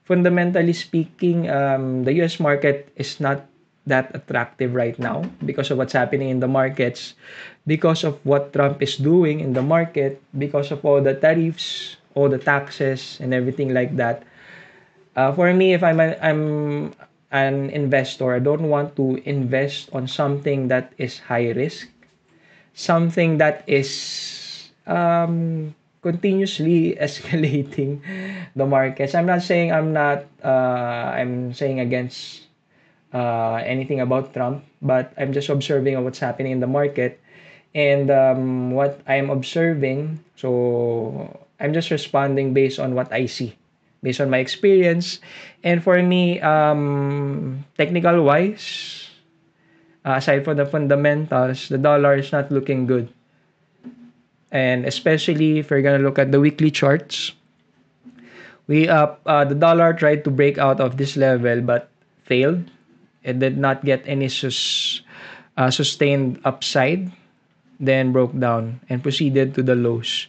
fundamentally speaking, the US market is not that attractive right now because of what's happening in the markets, because of what Trump is doing in the market, because of all the tariffs, all the taxes, and everything like that. For me, if I'm an investor, I don't want to invest on something that is high risk, something that is continuously escalating the markets. I'm not saying I'm saying against anything about Trump, but I'm just observing what's happening in the market. And what I'm observing, so I'm just responding based on what I see, based on my experience. And for me, technical wise, aside from the fundamentals, the dollar is not looking good. And especially if you're gonna look at the weekly charts, the dollar tried to break out of this level but failed. It did not get any sustained upside, then broke down and proceeded to the lows.